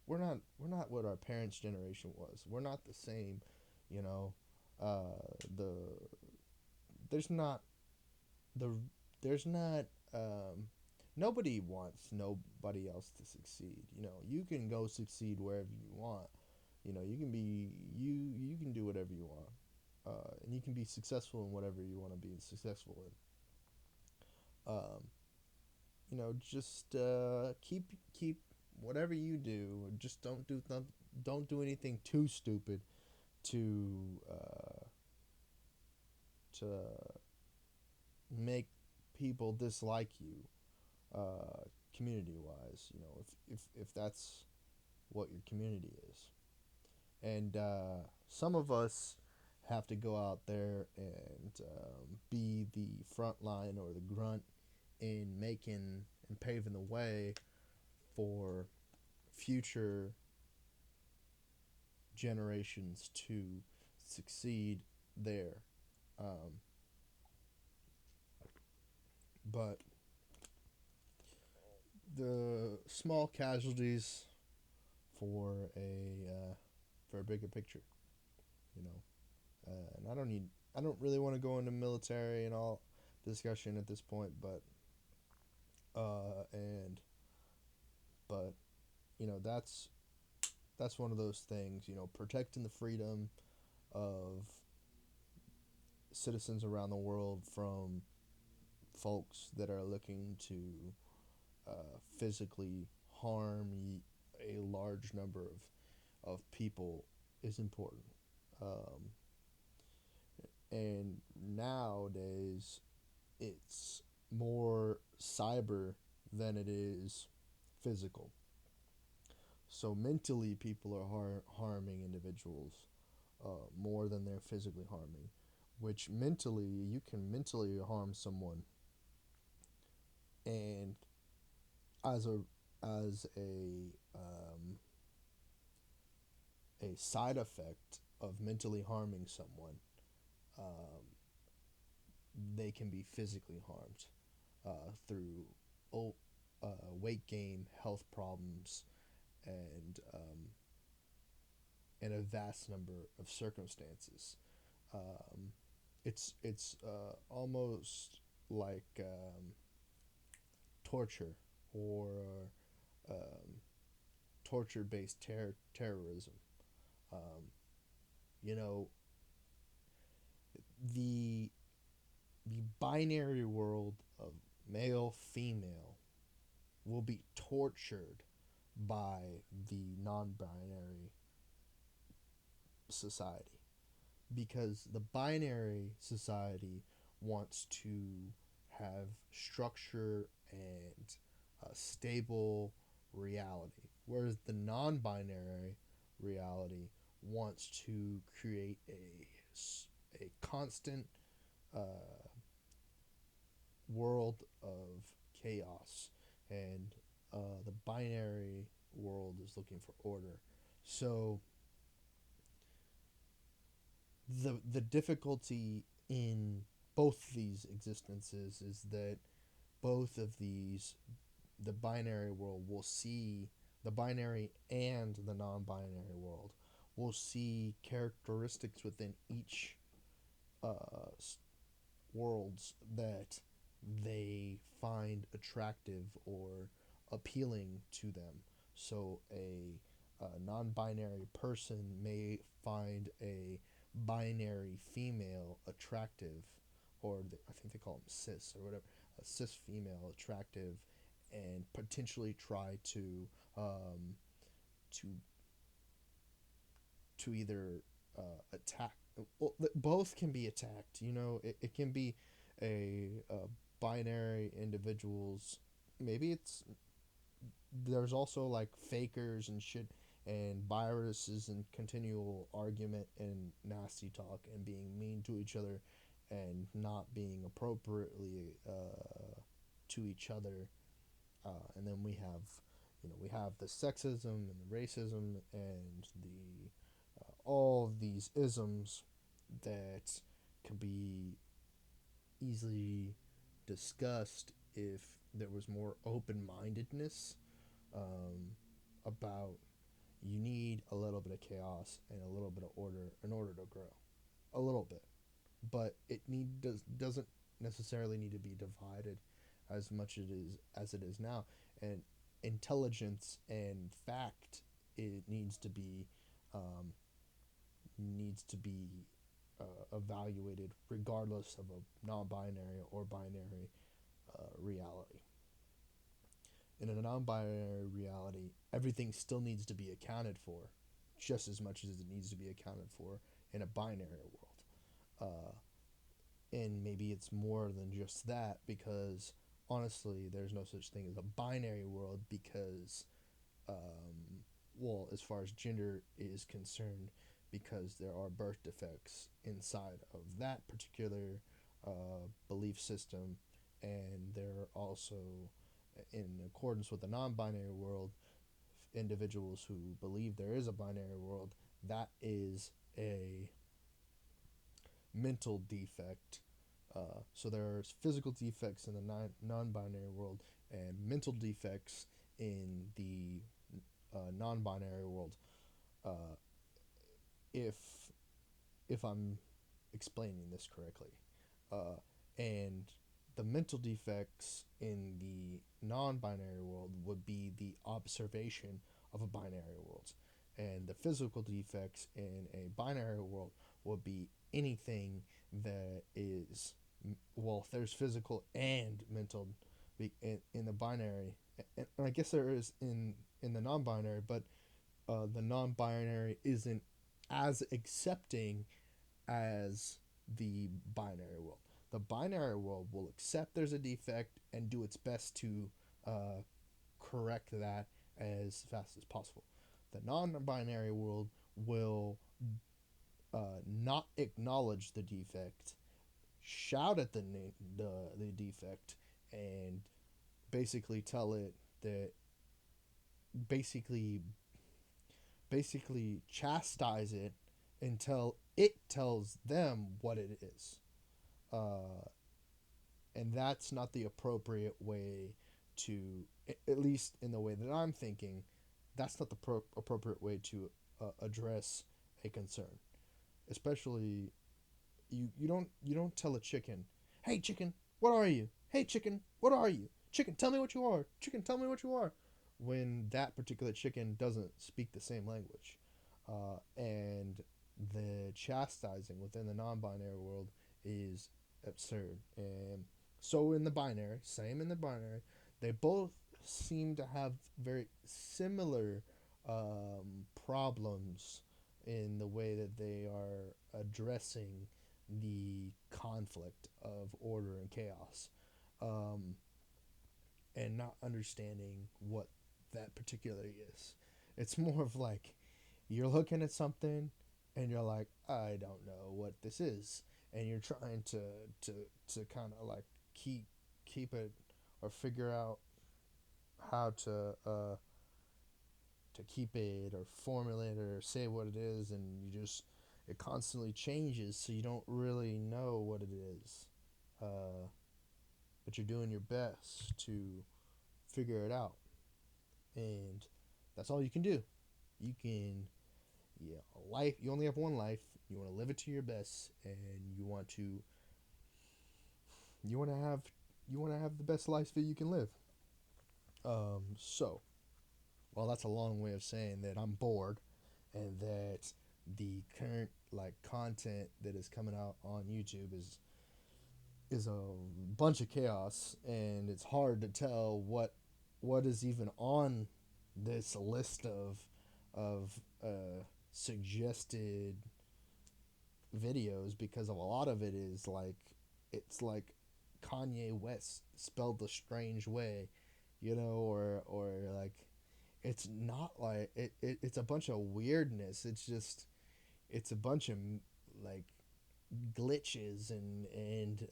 we're not what our parents' generation was. We're not the same, you know. The there's not the there's not nobody wants nobody else to succeed. You can go succeed wherever you want. You can be you can do whatever you want. And you can be successful in whatever you want to be successful in. Just keep whatever you do. Just don't do anything too stupid to to make people dislike you, community wise. If that's what your community is, and some of us have to go out there and be the front line or the grunt in making and paving the way for future generations to succeed there. Um, but the small casualties for a bigger picture, you know. And I don't really want to go into military and all discussion at this point, and but that's one of those things, protecting the freedom of citizens around the world from folks that are looking to physically harm a large number of people is important. Um, and nowadays, it's more cyber than it is physical. So mentally, people are harming individuals more than they're physically harming. Which mentally, you can mentally harm someone, and as a side effect of mentally harming someone, um, they can be physically harmed through oh, weight gain, health problems, and in a vast number of circumstances. Um, it's almost like torture or um, torture based terrorism. Um, you know the the binary world of male female will be tortured by the non-binary society because the binary society wants to have structure and a stable reality, whereas the non binary reality wants to create a constant uh, world of chaos, and the binary world is looking for order. So the difficulty in both these existences is that both of these, the binary world will see, the binary and the non-binary world will see characteristics within each uh, worlds that they find attractive or appealing to them. So a non-binary person may find a binary female attractive, or I think they call them cis or whatever, a cis female attractive, and potentially try to either attack. Well, both can be attacked. It can be a binary individuals. Maybe it's there's also like fakers and shit and viruses and continual argument and nasty talk and being mean to each other and not being appropriately to each other, and then we have we have the sexism and the racism and the all of these isms that can be easily discussed if there was more open-mindedness um, about you need a little bit of chaos and a little bit of order in order to grow a little bit, but doesn't necessarily need to be divided as much as it is now. And intelligence and fact, it um, needs to be evaluated regardless of a non-binary or binary reality. In a non-binary reality, everything still needs to be accounted for, just as much as it needs to be accounted for in a binary world. And maybe it's more than just that, because honestly, there's no such thing as a binary world because, well, as far as gender is concerned, because there are birth defects inside of that particular belief system, and there are also, in accordance with the non-binary world, individuals who believe there is a binary world, that is a mental defect. So there's physical defects in the non-binary world and mental defects in the non-binary world. Uh, if I'm explaining this correctly, uh, and the mental defects in the non-binary world would be the observation of a binary world, and the physical defects in a binary world would be anything that is, well, if there's physical and mental in the binary, and I guess there is in the non-binary, but the non-binary isn't as accepting as the binary world. The binary world will accept there's a defect and do its best to uh, correct that as fast as possible. The non-binary world will not acknowledge the defect, shout at the defect, and basically tell it that basically chastise it until it tells them what it is. Uh, and that's not the appropriate way to, at least in the way that I'm thinking, that's not the appropriate way to address a concern. Especially, you don't tell a chicken, "Hey chicken, what are you? Hey chicken, what are you? Chicken, tell me what you are. Chicken, tell me what you are." When that particular chicken doesn't speak the same language, and the chastising within the non-binary world is absurd. And so in the binary, same in the binary, they both seem to have very similar problems in the way that they are addressing the conflict of order and chaos, um, and not understanding what that particularly is. It's more of like you're looking at something and you're like, I don't know what this is, and you're trying to kind of like keep it or figure out how to keep it or formulate it or say what it is, and you just, it constantly changes, so you don't really know what it is, uh, but you're doing your best to figure it out, and that's all you can do. You can, yeah, life. You only have one life. You want to live it to your best, and you want to have the best life that you can live. So, well, that's a long way of saying that I'm bored, and that the current like content that is coming out on YouTube is a bunch of chaos, and it's hard to tell what is even on this list of suggested videos, because of a lot of it is like, it's like Kanye West spelled a strange way, or like, it's not like it's a bunch of weirdness. It's just, it's a bunch of like glitches and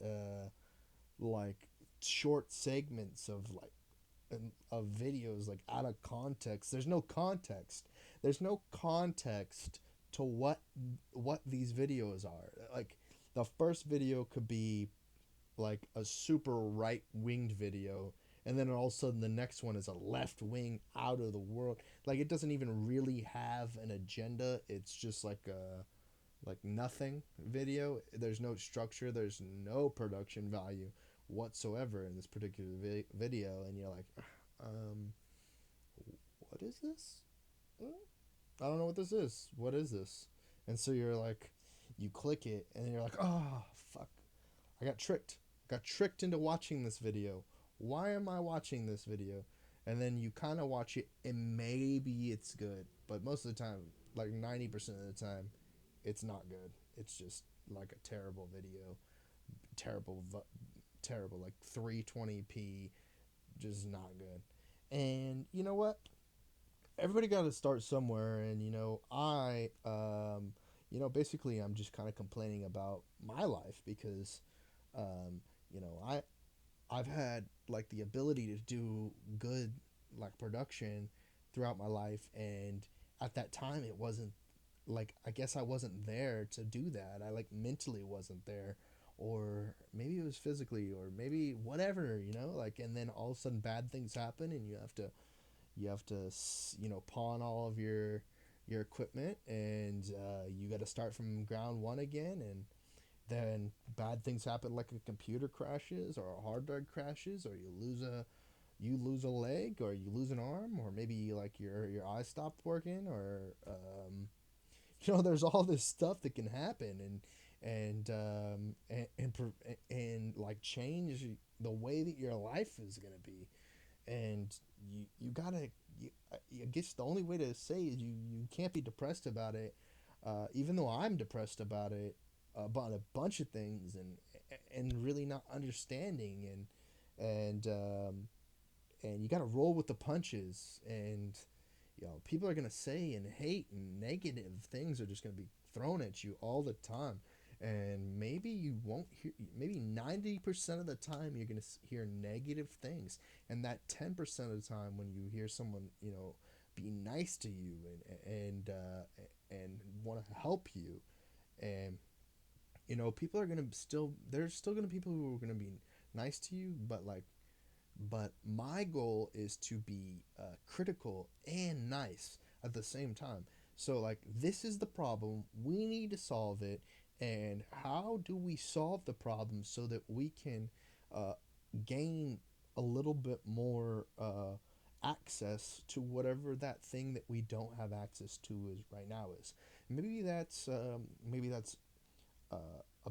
like short segments of like of videos like out of context. There's no context. There's no context to what these videos are. Like the first video could be like a super right winged video, and then all of a sudden the next one is a left wing out of the world. Like it doesn't even really have an agenda. It's just like nothing video. There's no structure. There's no production value whatsoever in this particular video, and you're like, um, what is this? I don't know what this is. What is this? And so you're like, you click it, and you're like, oh fuck, I got tricked. Got tricked into watching this video. Why am I watching this video? And then you kind of watch it, and maybe it's good, but most of the time, like 90% of the time, it's not good. It's just like a terrible video, terrible, terrible, like 320p, just not good. And you know what? Everybody got to start somewhere, and basically, I'm just kind of complaining about my life because, um, you know, I I've had like the ability to do good like production throughout my life, and at that time it wasn't like, I guess I wasn't there to do that. I like mentally wasn't there, or maybe it was physically, or maybe whatever, like, and then all of a sudden bad things happen, and you have to pawn all of your equipment, and you got to start from ground one again, and then bad things happen, like a computer crashes or a hard drive crashes, or you lose a leg, or you lose an arm, or maybe like your eye stopped working, or there's all this stuff that can happen, and like change the way that your life is gonna be. And you gotta I guess the only way to say is you can't be depressed about it, even though I'm depressed about it, about a bunch of things, and really not understanding, and you gotta roll with the punches. And people are gonna say and hate, and negative things are just gonna be thrown at you all the time, and maybe you won't hear, maybe 90% of the time you're gonna hear negative things, and that 10% of the time when you hear someone be nice to you, and want to help you, and people are gonna still there's still gonna be people who are gonna be nice to you, but my goal is to be critical and nice at the same time. So, like, this is the problem. We need to solve it. And how do we solve the problem so that we can uh, gain a little bit more access to whatever that thing that we don't have access to is right now is? Maybe that's a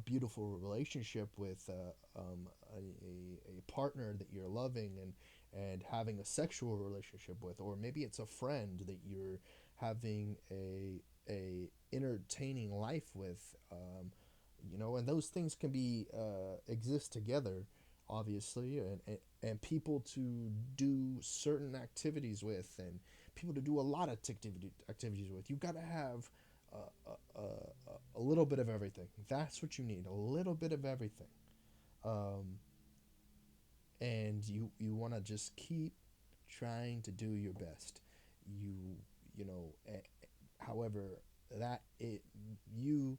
beautiful relationship with a partner that you're loving, and having a sexual relationship with, or maybe it's a friend that you're having a entertaining life with, and those things can be exist together, obviously, and people to do certain activities with, and people to do a lot of activities with. You got to have a little bit of everything. That's what you need. A little bit of everything. Um, and you want to just keep trying to do your best. You you know, however that it you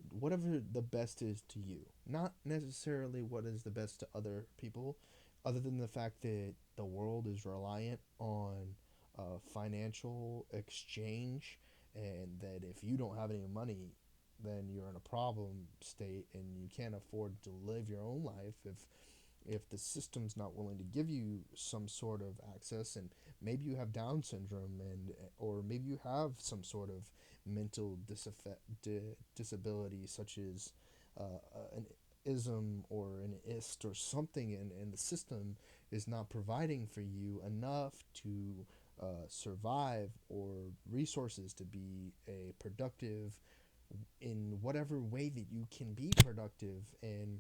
whatever the best is to you, not necessarily what is the best to other people, other than the fact that the world is reliant on financial exchange, and that if you don't have any money, then you're in a problem state, and you can't afford to live your own life if the system's not willing to give you some sort of access. And maybe you have Down syndrome, and or maybe you have some sort of mental disability, such as an ism or an ist or something, and the system is not providing for you enough to survive, or resources to be a productive in whatever way that you can be productive. And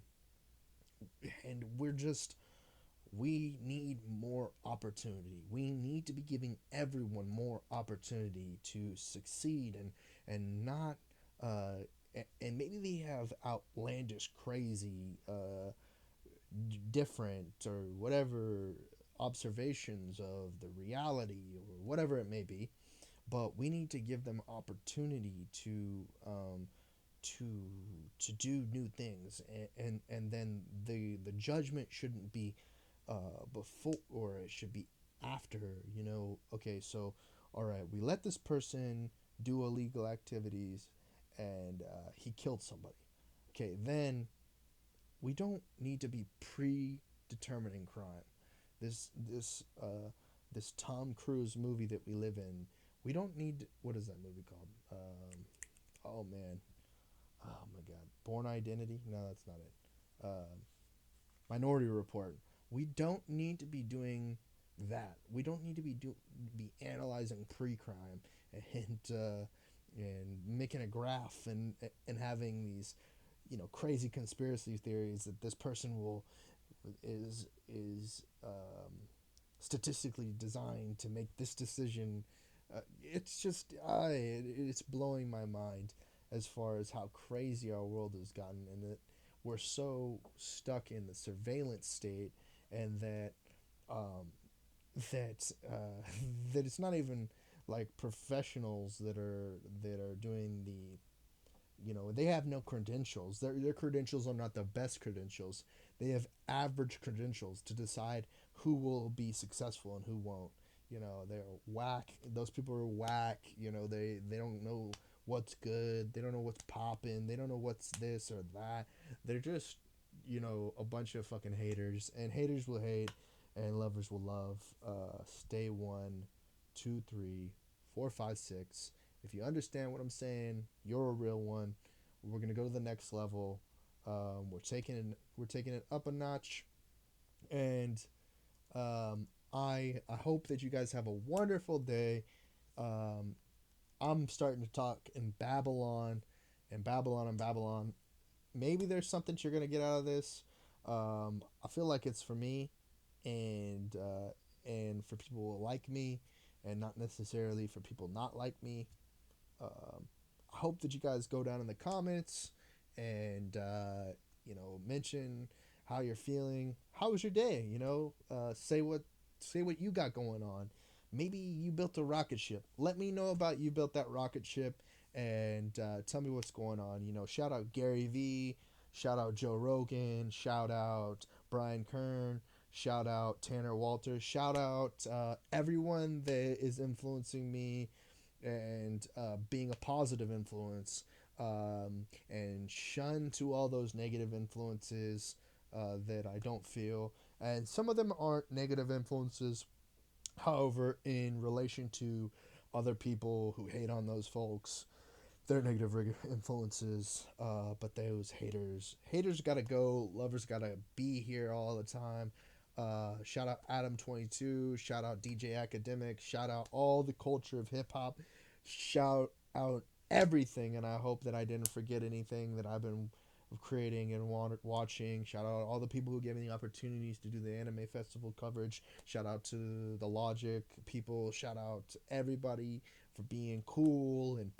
we need more opportunity. We need to be giving everyone more opportunity to succeed, and not and maybe they have outlandish, crazy, different, or whatever observations of the reality or whatever it may be, but we need to give them opportunity to do new things, and then the judgment shouldn't be before, or it should be after. Okay, so all right, we let this person do illegal activities, and he killed somebody. Okay, then we don't need to be predetermining crime. This Tom Cruise movie that we live in, we don't need, what is that movie called? Oh man, oh my god, Born Identity? No, that's not it. Minority Report. We don't need to be doing that. We don't need to be analyzing pre-crime and making a graph and having these crazy conspiracy theories that this person will is statistically designed to make this decision. It's just it's blowing my mind as far as how crazy our world has gotten, and that we're so stuck in the surveillance state, and um, that it's not even like professionals that are doing the, they have no credentials. Their credentials are not the best credentials. They have average credentials to decide who will be successful and who won't. They're whack. Those people are whack. They don't know what's good. They don't know what's popping. They don't know what's this or that. They're just, a bunch of fucking haters. And haters will hate, and lovers will love. Stay 1, 2, 3, 4, 5, 6. If you understand what I'm saying, you're a real one. We're gonna go to the next level. We're taking it up a notch, and I hope that you guys have a wonderful day. Um, I'm starting to talk in Babylon, and Babylon and Babylon. Maybe there's something you're gonna get out of this. I feel like it's for me, and for people who like me, and not necessarily for people not like me. I hope that you guys go down in the comments and mention how you're feeling. How was your day? Say what you got going on. Maybe you built a rocket ship. Let me know about you built that rocket ship, and tell me what's going on. Shout out Gary V. Shout out Joe Rogan. Shout out Brian Kern. Shout out Tanner Walters. Shout out everyone that is influencing me and being a positive influence, and shun to all those negative influences that I don't feel. And some of them aren't negative influences, however, in relation to other people who hate on those folks, they're negative influences. But those haters gotta go. Lovers gotta be here all the time. Shout out Adam22. Shout out DJ Academic. Shout out all the culture of hip hop. Shout out everything, and I hope that I didn't forget anything that I've been creating and watching. Shout out all the people who gave me the opportunities to do the anime festival coverage. Shout out to the Logic people. Shout out to everybody for being cool and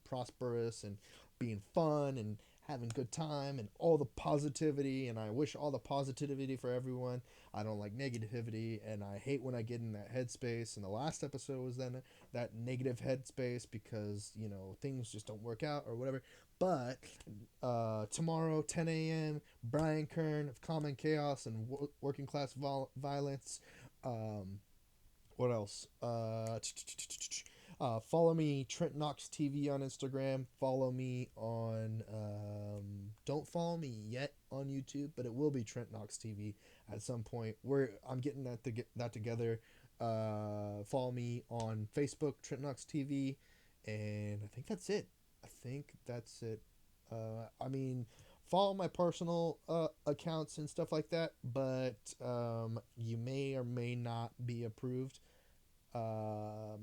prosperous and being fun and having good time and all the positivity. And I wish all the positivity for everyone. I don't like negativity, and I hate when I get in that headspace. And the last episode was then that negative headspace because things just don't work out or whatever. But tomorrow 10 a.m. Brian Kern of Common Chaos and Working Class Violence. What else? Follow me, Trent Knox TV on Instagram. Follow me on. Don't follow me yet on YouTube, but it will be Trent Knox TV at some point. I'm getting that together. Follow me on Facebook, Trent Knox TV, and I think that's it. I mean, follow my personal accounts and stuff like that, but you may or may not be approved. I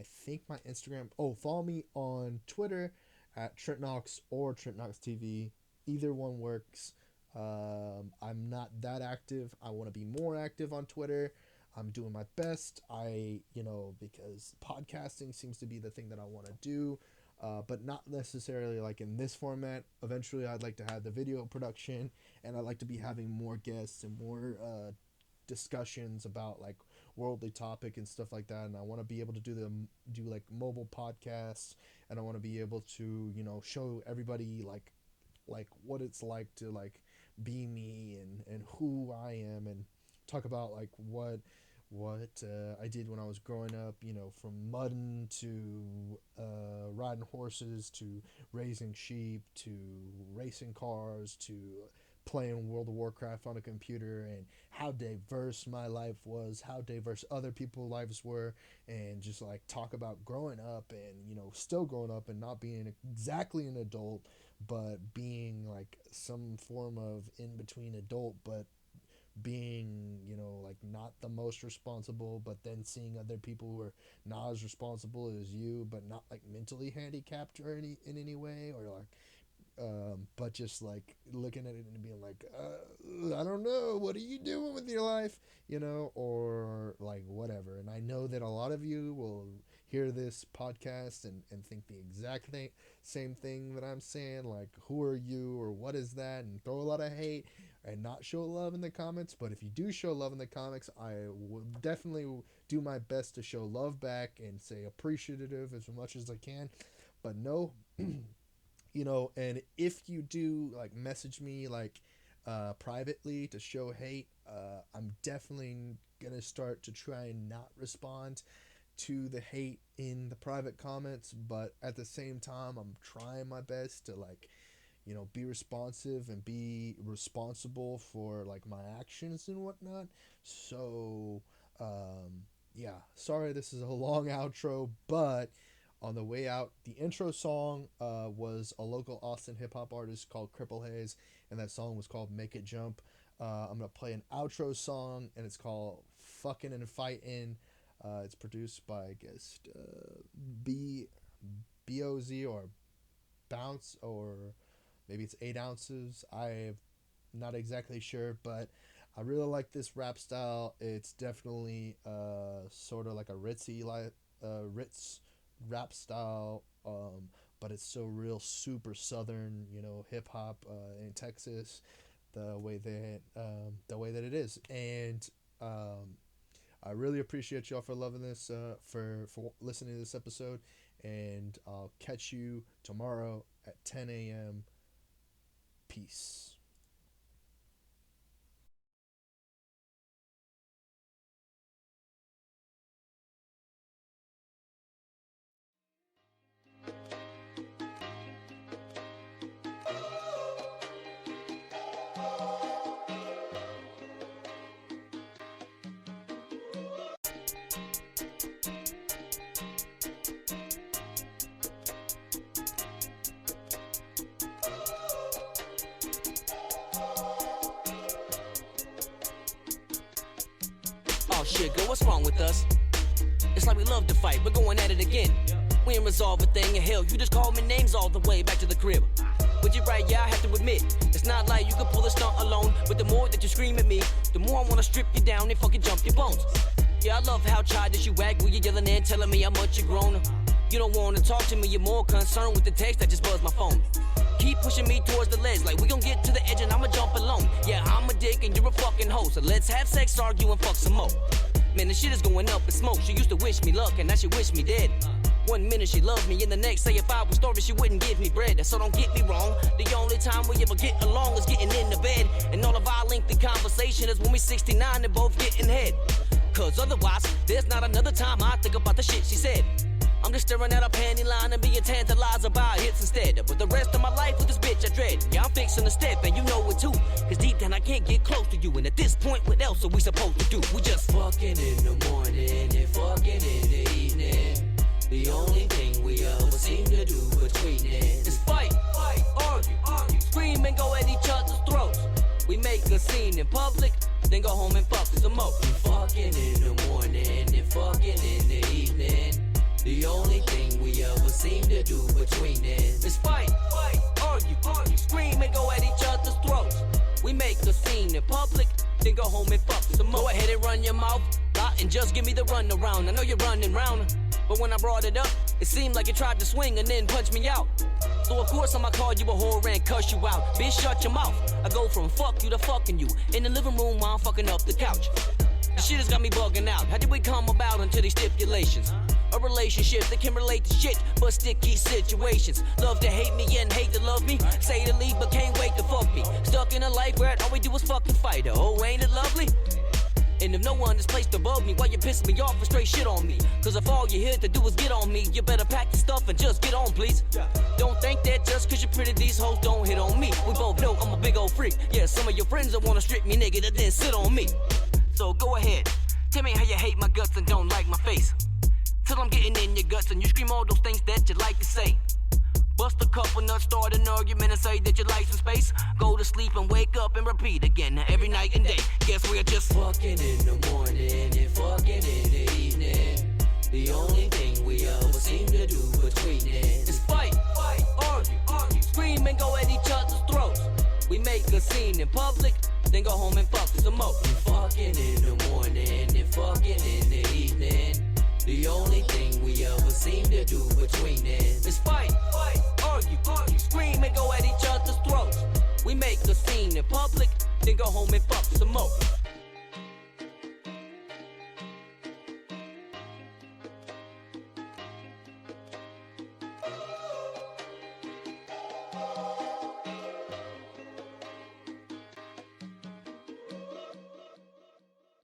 think my Instagram. Oh, follow me on Twitter at Trent Knox or Trent Knox TV. Either one works. I'm not that active. I want to be more active on Twitter. I'm doing my best. Because podcasting seems to be the thing that I want to do, but not necessarily like in this format. Eventually, I'd like to have the video production, and I'd like to be having more guests and more discussions about like worldly topic and stuff like that, and I want to be able to do like mobile podcasts, and I want to be able to, you know, show everybody like what it's like to like be me and who I am, and talk about like what I did when I was growing up, you know, from mudding to riding horses to raising sheep to racing cars to playing World of Warcraft on a computer, and how diverse my life was, how diverse other people's lives were, and just like talk about growing up and, you know, still growing up and not being exactly an adult, but being like some form of in between adult, but being, you know, like not the most responsible, but then seeing other people who are not as responsible as you, but not like mentally handicapped or in any way, or like but just like looking at it and being like, I don't know, what are you doing with your life, you know, or like whatever. And I know that a lot of you will hear this podcast and think the exact same thing that I'm saying, like, who are you, or what is that, and throw a lot of hate and not show love in the comments. But if you do show love in the comments, I will definitely do my best to show love back and say appreciative as much as I can. But no, you know, and if you do like message me like privately to show hate, I'm definitely gonna start to try and not respond to the hate in the private comments, but at the same time I'm trying my best to like, you know, be responsive and be responsible for like my actions and whatnot. So yeah, sorry this is a long outro, but on the way out, the intro song was a local Austin hip-hop artist called Cripple Haze, and that song was called Make It Jump. I'm going to play an outro song, and it's called Fucking and Fightin'. It's produced by, I guess, B-O-Z or Bounce, or maybe it's 8 ounces. I'm not exactly sure, but I really like this rap style. It's definitely sort of like a Ritz rap style, but it's so real super southern, you know, hip hop in Texas, the way that it is. And I really appreciate y'all for loving this, for listening to this episode, and I'll catch you tomorrow at 10 a.m. Peace. Oh shit, girl, what's wrong with us? It's like we love to fight, we're going at it again. We ain't resolve a thing, and hell, you just called me names all the way back to the crib. But you're right, yeah, I have to admit, it's not like you can pull a stunt alone. But the more that you scream at me, the more I wanna strip you down and fucking jump your bones. Yeah, I love how childish you act when you're yelling and telling me how much you grown. You don't wanna talk to me, you're more concerned with the text that just buzzed my phone. Keep pushing me towards the ledge, like we gon' get to the edge and I'ma jump alone. Yeah, I'm a dick and you're a fucking hoe, so let's have sex, argue, and fuck some more. Man, the shit is going up in smoke. She used to wish me luck, and now she wish me dead. One minute she loved me, and the next, say if I was starving, she wouldn't give me bread. So don't get me wrong, the only time we ever get along is getting in the bed. And all of our lengthy conversation is when we 69 and both getting head. Cause otherwise, there's not another time I think about the shit she said. I'm just staring at a panty line and being tantalized about hits instead. But the rest of my life with this bitch I dread. Yeah, I'm fixing to step and you know it too. Cause deep down I can't get close to you. And at this point, what else are we supposed to do? We just fucking in the morning and fucking in the evening. The only thing we ever seem to do between it is fight, argue, scream and go at each other's throats. We make a scene in public, then go home and fuck some more. We fucking in the morning and fucking in the evening. The only thing we ever seem to do between it is fight, argue, scream and go at each other's throats. We make a scene in public, then go home and fuck some more. Go ahead and run your mouth, and just give me the run around. I know you're running round, but when I brought it up, it seemed like you tried to swing and then punch me out. So of course I'ma call you a whore and cuss you out. Bitch, shut your mouth. I go from fuck you to fucking you in the living room while I'm fucking up the couch. The shit has got me bugging out. How did we come about into these stipulations? A relationship that can relate to shit, but sticky situations. Love to hate me and hate to love me. Say to leave, but can't wait to fuck me. Stuck in a life where all we do is fucking fight. Oh, ain't it lovely? And if no one is placed above me, why you pissing me off for straight shit on me? Cause if all you're here to do is get on me, you better pack your stuff and just get on, please. Don't think that just cause you're pretty, these hoes don't hit on me. We both know I'm a big old freak. Yeah, some of your friends that wanna strip me, nigga, that then sit on me. So go ahead, tell me how you hate my guts and don't like my face. Till I'm getting in your guts and you scream all those things that you like to say. Bust a couple nuts, start an argument and say that you like some space. Go to sleep and wake up and repeat again every night and day. Guess we're just fucking in the morning and fucking in the evening. The only thing we ever seem to do between it is fight, argue, scream and go at each other's throats. We make a scene in public, then go home and fuck some more. Fucking in the morning and fucking in the evening. The only thing we ever seem to do between it is fight, argue, scream and go at each other's throats. We make a scene in public, then go home and fuck some more.